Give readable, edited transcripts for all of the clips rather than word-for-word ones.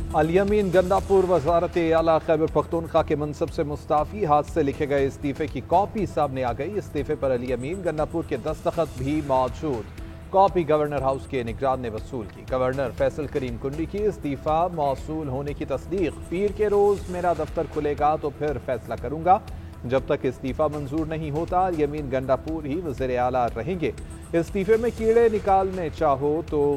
अल-यमीन गंडापुर वज़ारत आला खैबर पख्तूनख्वा के मनसब से मुस्ताफ़ी। हाथ से लिखे गए इस्तीफे की कॉपी सामने आ गई। इस्तीफे पर अल-यमीन गंडापुर के दस्तखत भी मौजूद। कॉपी गवर्नर हाउस के निगरान ने वसूल की। गवर्नर फैसल करीम कुंडी की इस्तीफा मौसूल होने की तस्दीक। पीर के रोज मेरा दफ्तर खुलेगा तो फिर फैसला करूंगा। जब तक इस्तीफा मंजूर नहीं होता अल-यमीन गंडापुर ही वज़ीर आला रहेंगे। इस्तीफे में कीड़े निकालने चाहो तो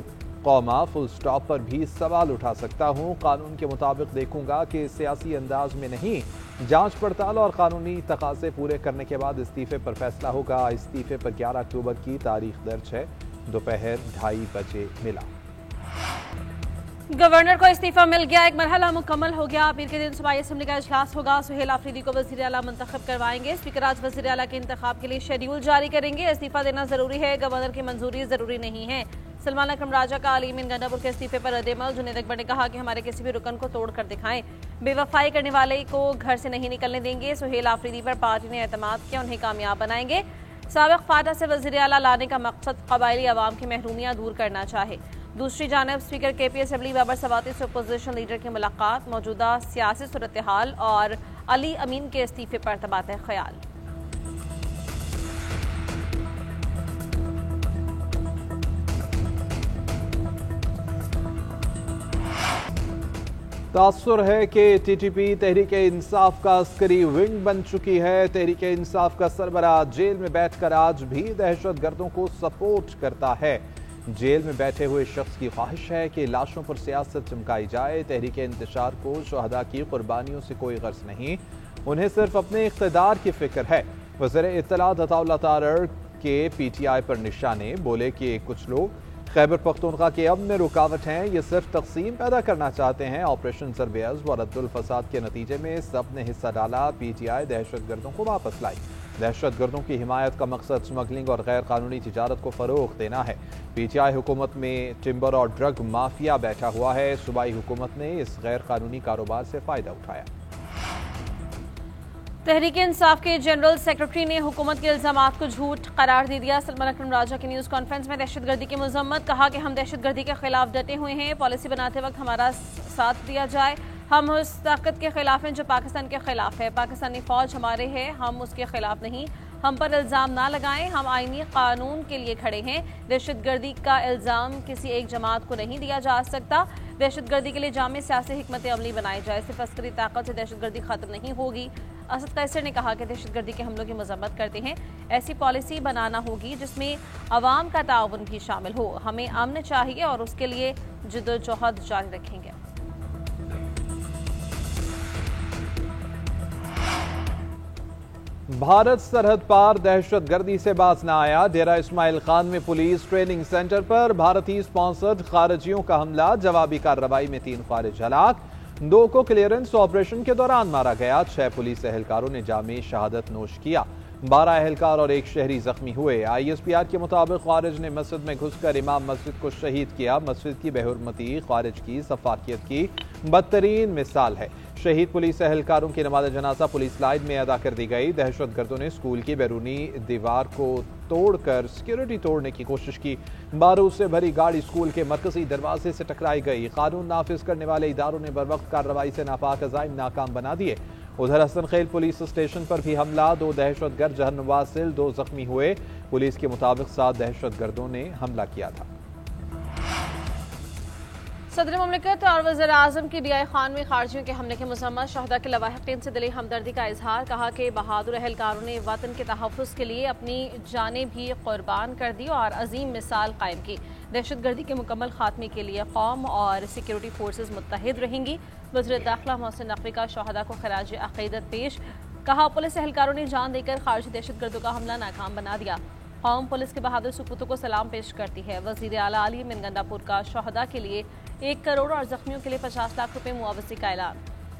कौमा फुल स्टॉप पर भी सवाल उठा सकता हूँ। कानून के मुताबिक देखूंगा कि सियासी अंदाज में नहीं, जांच पड़ताल और कानूनी तकाजे पूरे करने के बाद इस्तीफे पर फैसला होगा। इस्तीफे पर 11 अक्टूबर की तारीख दर्ज है। दोपहर 2:30 बजे मिला। गवर्नर को इस्तीफा मिल गया, एक मरहला मुकम्मल हो गया। पीर के दिन सूबाई असम्बली का इजलास होगा। सुहेल आफरीदी को वज़ीर आला मुंतखब करवाएंगे। स्पीकर आज वज़ीर आला के इंतखाब के लिए शेड्यूल जारी करेंगे। इस्तीफा देना जरूरी है, गवर्नर की मंजूरी जरूरी नहीं है। सलमान अकरम राजा का अल-यमीन गंडापुर के इस्तीफे पर रद्द-ए-अमल। जुनैद अकबर ने कहा कि हमारे किसी भी रुकन को तोड़ कर दिखाएं, बेवफाई करने वाले को घर से नहीं निकलने देंगे। सुहेल आफरीदी पर पार्टी ने एतमाद किया, उन्हें कामयाब बनाएंगे। साबिक फाटा से वज़ीर आला लाने का मकसद कबायली अवाम की महरूमियां दूर करना चाहे। दूसरी जानब स्पीकर के पी असम्बली बाबर सवाती से अपोजिशन लीडर की मुलाकात। मौजूदा सियासी सूरत हाल और अली अमीन के इस्तीफे पर तबादला ख्याल। तासुर है कि टीटीपी तहरीक इंसाफ का अस्करी विंग बन चुकी है। तहरीक इंसाफ का सरबराह जेल में बैठकर आज भी दहशत गर्दों को सपोर्ट करता है। जेल में बैठे हुए शख्स की ख्वाहिश है कि लाशों पर सियासत चमकाई जाए। तहरीक इंतशार को शहदा की कुर्बानियों से कोई गर्ज नहीं, उन्हें सिर्फ अपने इख्तिदार की फिक्र है। वज़ीर इत्तलात अताउल्लाह तारड़ के PTI पर निशाने, बोले कि कुछ लोग खैबर पख्तूनख्वा के अमन में रुकावट हैं, ये सिर्फ तकसीम पैदा करना चाहते हैं। ऑपरेशन सर्वियस व रद्दुल फसाद के नतीजे में सब ने हिस्सा डाला। PTI दहशत गर्दों को वापस लाई। दहशत गर्दों की हिमायत का मकसद स्मगलिंग और गैर कानूनी तिजारत को फरोग देना है। PTI हुकूमत में टिम्बर और ड्रग माफिया बैठा हुआ है। सूबाई हुकूमत ने इस गैर कानूनी कारोबार से फायदा उठाया। तहरीक इंसाफ के जनरल सेक्रेटरी ने हुकूमत के इल्जामात को झूठ करार दे दिया। सलमान अकरम राजा की न्यूज़ कॉन्फ्रेंस में दहशतगर्दी की मजम्मत, कहा कि हम दहशतगर्दी के खिलाफ डटे हुए हैं। पॉलिसी बनाते वक्त हमारा साथ दिया जाए। हम उस ताकत के खिलाफ हैं जो पाकिस्तान के खिलाफ है। पाकिस्तानी फौज हमारे है, हम उसके खिलाफ नहीं। हम पर इल्ज़ाम ना लगाएं, हम आईनी कानून के लिए खड़े हैं। दहशतगर्दी का इल्ज़ाम किसी एक जमात को नहीं दिया जा सकता। दहशतगर्दी के लिए जामे सियासी हिकमत अमली बनाई जाए। सिर्फ अस्करी ताकत से दहशतगर्दी खत्म नहीं होगी। असद कैसर ने कहा कि दहशतगर्दी के हमलों की मजम्मत करते हैं। ऐसी पॉलिसी बनाना होगी जिसमें अवाम का ताउन भी शामिल हो। हमें अमन चाहिए और उसके लिए जिद्दोजहद जारी रखेंगे। भारत सरहद पार दहशत गर्दी से बाज न आया। डेरा इस्माइल खान में पुलिस ट्रेनिंग सेंटर पर भारतीय स्पॉन्सर्ड खारजियों का हमला। जवाबी कार्रवाई में 3 खारिज हलाक, 2 को क्लियरेंस ऑपरेशन के दौरान मारा गया। 6 पुलिस एहलकारों ने जामे शहादत नोश किया। 12 एहलकार और 1 शहरी जख्मी हुए। ISPR के मुताबिक खारिज ने मस्जिद में घुसकर इमाम मस्जिद को शहीद किया। मस्जिद की बेहुरमती खारिज की सफाकियत की बदतरीन मिसाल है। शहीद पुलिस एहलकारों की नमाज जनाजा पुलिस लाइन में अदा कर दी गई। दहशत गर्दों ने स्कूल की बैरूनी दीवार को तोड़कर सिक्योरिटी तोड़ने की कोशिश की। बारूद से भरी गाड़ी स्कूल के मरकजी दरवाजे से टकराई गई। कानून नाफिज करने वाले इदारों ने बरवक्त कार्रवाई से नापाक अज़ाइम नाकाम बना दिए। उधर हसन खेल पुलिस स्टेशन पर भी हमला। 2 दहशतगर्द जहर वासिल, 2 जख्मी हुए। पुलिस के मुताबिक 7 दहशतगर्दों ने हमला किया था। सदर मुमलिकत और वज़ीर आज़म की DI खान में खारजियों के हमले की मजम्मत। शहदा के लवाहिकीन से दिली हमदर्दी का इजहार। कहा कि बहादुर एहलकारों ने वतन के तहफ़्फ़ुज़ के लिए अपनी जानें भी कुर्बान कर दी और अजीम मिसाल कायम की। दहशतगर्दी के मुकम्मल खात्मे के लिए कौम और सिक्योरिटी फोर्सेज मुत्तहिद रहेंगी। वज़ीर दाखिला मोहसिन नकवी का शहदा को खराज अक़ीदत पेश। कहा पुलिस एहलकारों ने जान देकर खारजी दहशतगर्दों का हमला नाकाम बना दिया। कौम पुलिस के बहादुर सुपूतों को सलाम पेश करती है। वज़ीर आला अल-यमीन गंडापुर का शहदा के लिए 1 करोड़ और जख्मियों के लिए 50 लाख रुपए मुआवजे का ऐलान।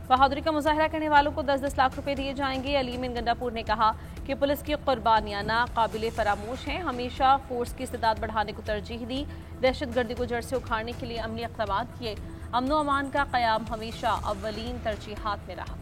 बहादुरी का मुजाहरा करने वालों को 10-10 लाख रुपए दिए जाएंगे। अल-यमीन गंडापुर ने कहा कि पुलिस की कुर्बानियां नाकाबिले फरामोश हैं। हमेशा फोर्स की इस्तेदाद बढ़ाने को तरजीह दी। दहशतगर्दी को जड़ से उखाड़ने के लिए अमली इक़दाम किए। अमन व अमान का क़याम हमेशा अव्वलीन तरजीहात में रहा।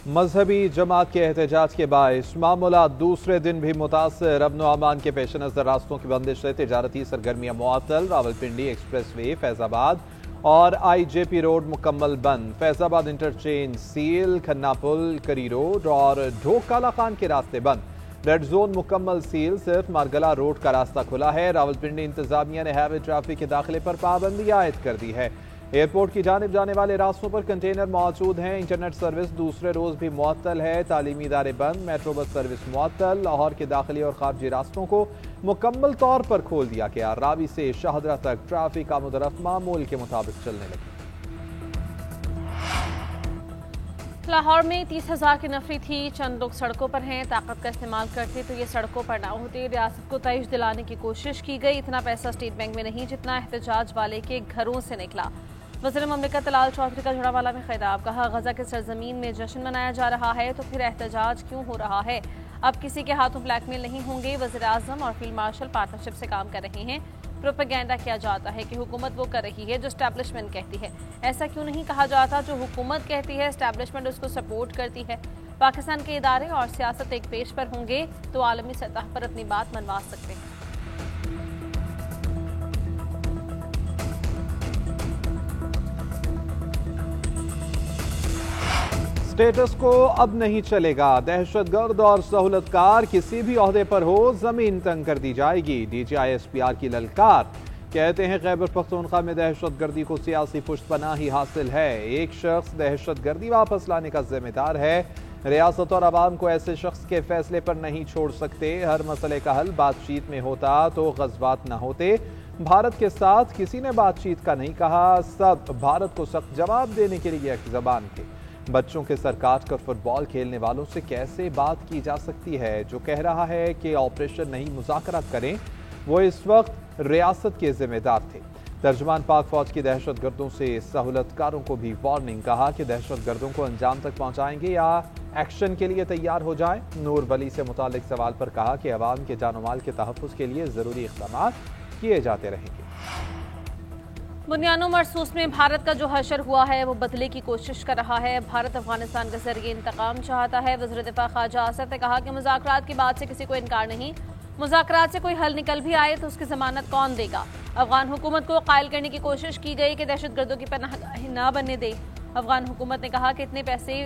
मजहबी जमात के एहतजाज के बायस मामूला दूसरे दिन भी मुतासर। अमन अमान के पेश नजर रास्तों की बंदिश से तिजारती सरगर्मियां मुअत्तल। रावलपिंडी एक्सप्रेस वे, फैजाबाद और IJP रोड मुकम्मल बंद। फैजाबाद इंटरचेंज सील, खन्ना पुल, करी रोड और ढोक काला खान के रास्ते बंद। रेड जोन मुकम्मल सील, सिर्फ मारगला रोड का रास्ता खुला है। रावलपिंडी इंतजामिया ने हैवी ट्रैफिक के दाखिले पर पाबंदी आयद कर दी है। एयरपोर्ट की जानिब जाने वाले रास्तों पर कंटेनर मौजूद हैं। इंटरनेट सर्विस दूसरे रोज भी मुअत्तल है। तालीमी इदारे बंद, मेट्रो बस सर्विस मुअत्तल। लाहौर के दाखिली और खारजी रास्तों को मुकम्मल तौर पर खोल दिया गया। रावी से शाहदरा तक ट्रैफिक आमदरफ्त मामूल के मुताबिक चलने लगी। लाहौर में 30,000 की नफरी थी। चंद लोग सड़कों पर हैं। ताकत का इस्तेमाल करते तो ये सड़कों पर ना होते। रियासत को तइश दिलाने की कोशिश की गई। इतना पैसा स्टेट बैंक में नहीं जितना एहतजाज वाले के घरों से निकला। वज़ीर ममलिकत तलाल चौधरी का झड़ावाला में खिताब। कहा, गजा के सरजमीन में जश्न मनाया जा रहा है तो फिर एहतजाज क्यों हो रहा है। अब किसी के हाथों ब्लैकमेल नहीं होंगे। वज़ीर आज़म और फील्ड मार्शल पार्टनरशिप से काम कर रहे हैं। प्रोपेगेंडा किया जाता है कि हुकूमत वो कर रही है जो एस्टैब्लिशमेंट कहती है। ऐसा क्यों नहीं कहा जाता जो हुकूमत कहती है एस्टैब्लिशमेंट उसको सपोर्ट करती है। पाकिस्तान के इदारे और सियासत एक पेज पर होंगे तो आलमी सतह पर अपनी बात मनवा सकते हैं। स्टेटस को अब नहीं चलेगा। दहशतगर्द और सहूलतकार किसी भी ओहदे पर हो, जमीन तंग कर दी जाएगी। DGI-SPR की ललकार। कहते हैं खैबर पख्तूनख्वा में दहशतगर्दी को सियासी पुष्टपनाही हासिल है। एक शख्स दहशतगर्दी वापस लाने का जिम्मेदार है। रियासत और आवाम को ऐसे शख्स के फैसले पर नहीं छोड़ सकते। हर मसले का हल बातचीत में होता तो गज़वात न होते। भारत के साथ किसी ने बातचीत का नहीं कहा। सब भारत को सख्त जवाब देने के लिए एक जबान थे। बच्चों के सर काट कर फुटबॉल खेलने वालों से कैसे बात की जा सकती है। जो कह रहा है कि ऑपरेशन नहीं मुज़ाकरात करें, वो इस वक्त रियासत के जिम्मेदार थे। तर्जुमान पाक फौज की दहशतगर्दों से सहूलतकारों को भी वार्निंग। कहा कि दहशतगर्दों को अंजाम तक पहुंचाएंगे या एक्शन के लिए तैयार हो जाएं। नूर वली से मुतालिक सवाल पर कहा कि अवाम के जानो माल के तहफ़्फ़ुज़ के लिए ज़रूरी इक़दाम किए जाते रहेंगे। बुनियानो मरसूस में भारत का जो हशर हुआ है वो बदले की कोशिश कर रहा है। भारत अफगानिस्तान के जरिए इंतकाम चाहता है। वज़ीर दिफा ख्वाजा आसिफ ने कहा कि मुज़ाकरात की बात से किसी को इनकार नहीं। मुज़ाकरात से कोई हल निकल भी आए तो उसकी जमानत कौन देगा। अफगान हुकूमत को कायल करने की कोशिश की गई कि दहशतगर्दों की पनाहगाहें ना बनने दे। अफगान हुकूमत ने कहा कि इतने पैसे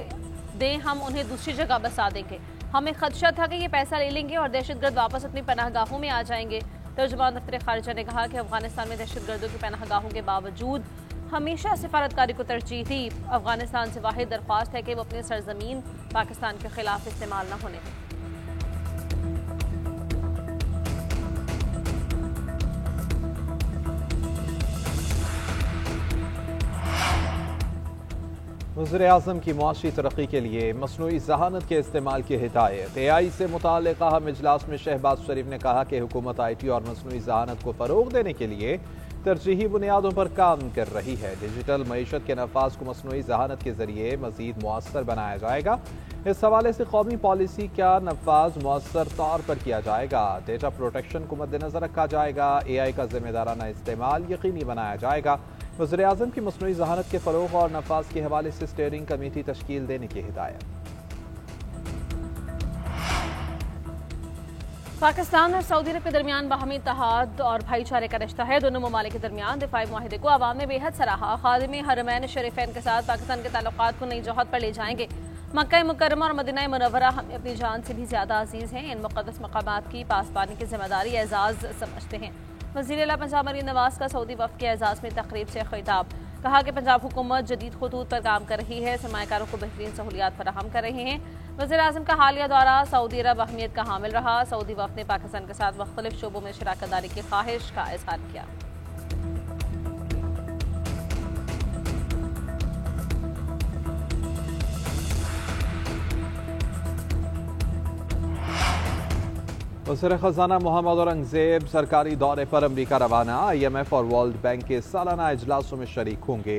दें, हम उन्हें दूसरी जगह बसा देंगे। हमें खदशा था कि ये पैसा ले लेंगे और दहशतगर्द वापस अपनी पनाहगाहों में आ जाएंगे। तर्जुमान दफ्तर खारिजा ने कहा कि अफगानिस्तान में दहशतगर्दों की पनाहगाहों के बावजूद हमेशा सिफारतकारी को तरजीह थी। अफगानिस्तान से वाहिद दरख्वास्त है कि वो अपनी सरजमीन पाकिस्तान के खिलाफ इस्तेमाल न होने दें। वज़ीर आज़म की मुआशी तरक्की के लिए मसनूई ज़हानत के इस्तेमाल की हिदायत। AI से मुताल्लिक़ अहम इजलास में शहबाज शरीफ ने कहा कि हुकूमत IT और मसनूई ज़हानत को फ़रोग़ देने के लिए तरजीही बुनियादों पर काम कर रही है। डिजिटल मईशत के नफाज को मसनूई ज़हानत के जरिए मज़ीद मुअस्सर बनाया जाएगा। इस हवाले से कौमी पॉलिसी का नफाज मुअस्सर तौर पर किया जाएगा। डेटा प्रोटेक्शन को मद्देनजर रखा जाएगा। AI का जिम्मेदाराना इस्तेमाल यकीनी बनाया जाएगा। वज़ीर आज़म की मसनूई ज़हानत के फ़रोग़ और नफाज के हवाले से स्टीयरिंग कमेटी तश्कील देने की हिदायत। पाकिस्तान और सऊदी अरब के दरमियान बाहमी इत्तेहाद और भाईचारे का रिश्ता है। दोनों ममालिक के दरमियान दिफाई मुआहिदे को अवाम ने बेहद सराहा। खादिम हरमैन शरीफैन के साथ पाकिस्तान के ताल्लुकात को नई जहत पर ले जाएंगे। मक्का मुकर्रमा और मदीना मुनव्वरा हमें अपनी जान से भी ज्यादा अजीज हैं। इन मुक़द्दस मकामात की पासबानी की जिम्मेदारी एजाज समझते हैं। वज़ीर आला पंजाब मरीन नवाज का सऊदी वफ़द के एजाज में तकरीब से खिताब। कहा कि पंजाब हुकूमत जदीद खतूत पर काम कर रही है। सरमायाकारों को बेहतरीन सहूलियात फराहम कर रहे हैं। वज़ीर आज़म का हालिया दौरा सऊदी अरब अहमियत का हामिल रहा। सऊदी वफ़द ने पाकिस्तान के साथ मुख्तलिफ शोबों में शराकत दारी की ख्वाहिश का इज़हार किया। वज़ीर ख़ज़ाना मोहम्मद औरंगज़ेब सरकारी दौरे पर अमरीका रवाना। IMF और वर्ल्ड बैंक के सालाना इजलासों में शरीक होंगे।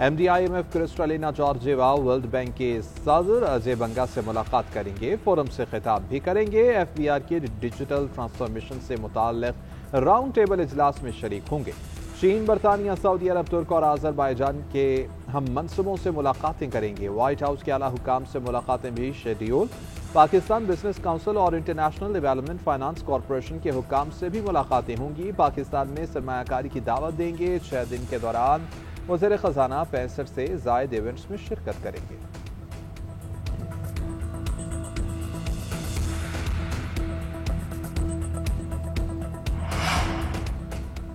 MD IMF Kristalina Georgieva world bank के सदर अजय बंगा से मुलाकात करेंगे। फोरम से खिताब भी करेंगे। FBR के डिजिटल ट्रांसफॉर्मेशन से मुताल्लिक़ राउंड टेबल इजलास में शरीक होंगे। चीन, बरतानिया, सऊदी अरब, तुर्क और आज़रबाईजान के हम मनसूबों से मुलाकातें करेंगे। व्हाइट हाउस के आला हुकाम से मुलाकातें भी शेड्यूल। पाकिस्तान बिजनेस काउंसिल और इंटरनेशनल डेवलपमेंट फाइनेंस कॉरपोरेशन के हुकाम से भी मुलाकातें होंगी। पाकिस्तान में सरमायाकारी की दावत देंगे। 6 दिन के दौरान वज़ीर ख़जाना 65 से ज़ायद इवेंट्स में शिरकत करेंगे।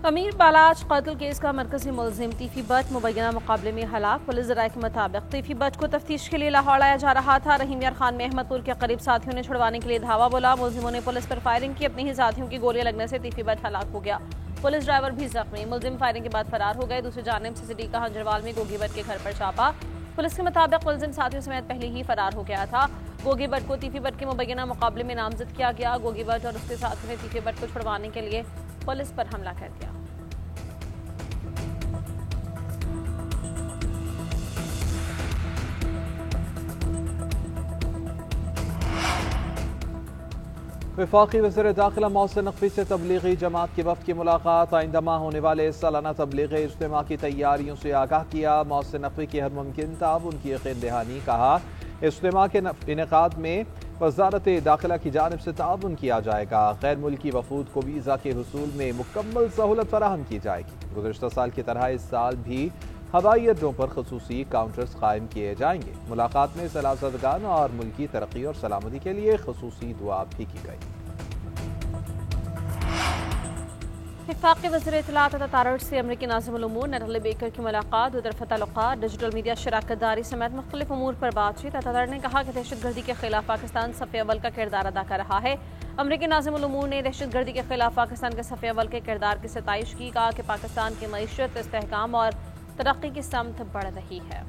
अमीर बालाज कत्ल केस का मरकजी मुलजिम तीफी बट मुबैना मुकाबले में हलाक। पुलिस ज़राए के मुताबिक तीफी बट को तफ्तीश के लिए लाहौर लाया जा रहा था। रहीम यार खान में अहमदपुर के करीब साथियों ने छुड़वाने के लिए धावा बोला। मुलजिमों ने पुलिस पर फायरिंग की। अपने ही साथियों की गोलियां लगने से तीफी बट हलाक हो गया। पुलिस ड्राइवर भी जख्मी। मुलजिम फायरिंग के बाद फरार हो गए। दूसरी जानिब सिटी का हंजरवाल में गोगी बट के घर पर छापा। पुलिस के मुताबिक मुलजिम साथियों समेत पहले ही फरार हो गया था। गोगी बट को तीफी बट के मुबैना मुकाबले में नामजद किया गया। गोगी बट और उसके साथियों ने तीफी बट को छुड़वाने के लिए पुलिस पर हमला कर दिया। वफाकी वज़ीर दाखिला मोहसिन नकवी से तबलीगी जमात के वफ़द की मुलाकात। आइंदा माह होने वाले सालाना तबलीगी इज्तिमा की तैयारियों से आगाह किया। मोहसिन नकवी की हर मुमकिन ताउन की यकीन दहानी। कहा, इज्तिमा के इनेकाद में वज़ारत दाखिला की जानिब से ताउन किया जाएगा। गैर मुल्की वफूद को वीज़ा के हुसूल में मुकम्मल सहूलत फराहम की जाएगी। गुज़श्ता साल की तरह इस साल भी हवाई अड्डों पर खसूसी काउंटर्स कायम किए जाएंगे। मुलाकात में सलासतगान और मुल्की तरक्की और सलामती के लिए खसूसी दुआ भी की गई। वफाकी वज़ीर इत्तलात और तारड़ से अमरीकी नाज़िमुल उमूर नटली बेकर की मुलाकात। उधर ताल्लुकात, डिजिटल मीडिया शराकतदारी समेत मुख्तलिफ उमूर पर बातचीत। तारड़ ने कहा कि दहशतगर्दी के खिलाफ पाकिस्तान सफ़े अव्वल का किरदार अदा कर रहा है। अमरीकी नाज़िमुल उमूर ने दहशतगर्दी के खिलाफ पाकिस्तान के सफ़े अव्वल के किरदार की सताइश की। कहा कि पाकिस्तान की मईशत, इस्तेहकाम और तरक्की की समत बढ़ रही है।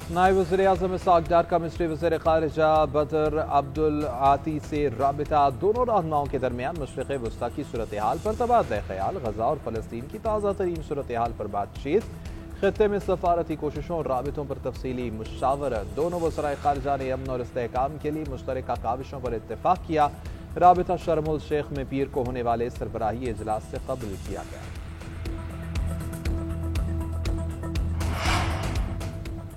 नायब वज़ीर-ए-आज़म इस्हाक़ डार का मिस्री वज़ीर ख़ारिजा बदर अब्दुल आती से राबिता। दोनों रहनुमाओं के दरमियान मशरिक़ वस्ता की सूरत हाल पर तबादला ख़याल। गज़ा और फ़लस्तीन की ताज़ा तरीन सूरत हाल पर बातचीत। खित्ते में सफारती कोशिशों और राबितों पर तफसीली मुशावरत। दोनों वज़राए ख़ारिजा ने अमन और इस्तेहकाम के लिए मुश्तरका काविशों पर इत्तेफ़ाक़ किया। राबिता शर्मुल शेख में पीर को होने वाले सरबराही इजलास से कबूल किया गया।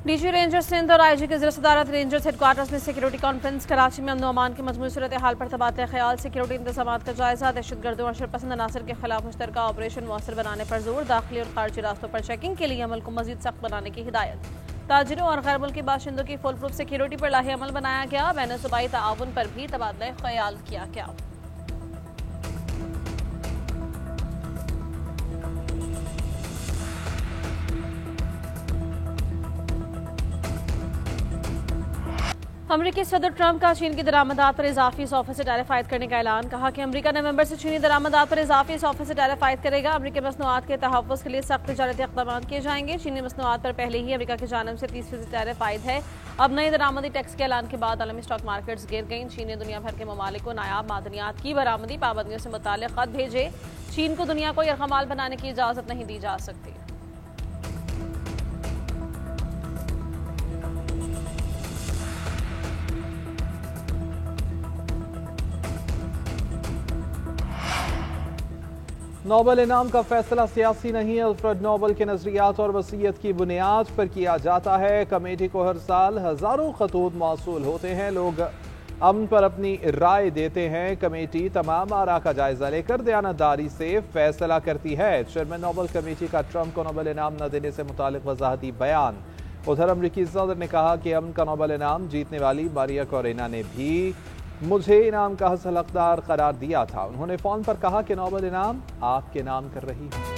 डीजी रेंजर्स सिंध और आईजी की ज़िला सदारत रेंजर्स हेडक्वार्टर्स में सिक्योरिटी कॉन्फ्रेंस। कराची में अमन अमान की मजमूई सूरत हाल पर तबादला ख्याल। सिक्योरिटी इंतजाम का जायजा। दहशतगर्दों और शरपसंद अनासर के खिलाफ मुश्तरका ऑपरेशन मौसर बनाने पर जोर। दाखिली और खारजी रास्तों पर चेकिंग के लिए अमल को मजीद सख्त बनाने की हिदायत। ताजिरों और गैर मुल्की बाशिंदों की फुल प्रूफ सिक्योरिटी पर लाहे अमल बनाया गया। बैन सूबाई ताउन पर भी तबादला ख्याल किया गया। अमरीकी सदर ट्रंप का चीन की दरामदात पर इजाफी 100% टैरिफ आयद करने का ऐलान। कहा कि अमरीका नवंबर से चीनी दरामदात पर इजाफी 100% टैरिफ आयद करेगा। अमरीकी मसनूआत के तहफ़्फ़ुज़ के लिए सख्त तिजारती इक़दाम किए जाएंगे। चीनी मसनूआत पर पहले ही अमरीका की जानिब से 30% टैरिफ आयद है। अब नए दरामदी टैक्स के ऐलान के बाद आलमी स्टॉक मार्केट्स गिर गई। चीन ने दुनिया भर के ममालिक को नायाब मादनियात की बरामदी पाबंदियों से मुताल्लिक़ ख़त भेजे। चीन को दुनिया को यरग़माल बनाने की इजाज़त नहीं दी जा सकती। नोबल इनाम का फैसला सियासी नहीं, अल्फ्रेड नोबल के नजरियात और वसीयत की बुनियाद पर किया जाता है। कमेटी को हर साल हजारों खतूत मौसूल होते हैं। लोग अमन पर अपनी राय देते हैं। कमेटी तमाम आरा का जायजा लेकर दयानतदारी से फैसला करती है। चेयरमैन नोबल कमेटी का ट्रंप को नोबल इनाम न देने से मुतालिक वजाहती बयान। उधर अमरीकी सदर ने कहा कि अमन का नोबल इनाम जीतने वाली मारिया कोरेना ने भी मुझे इनाम का हकदार करार दिया था। उन्होंने फोन पर कहा कि नोबल इनाम आपके नाम कर रही है।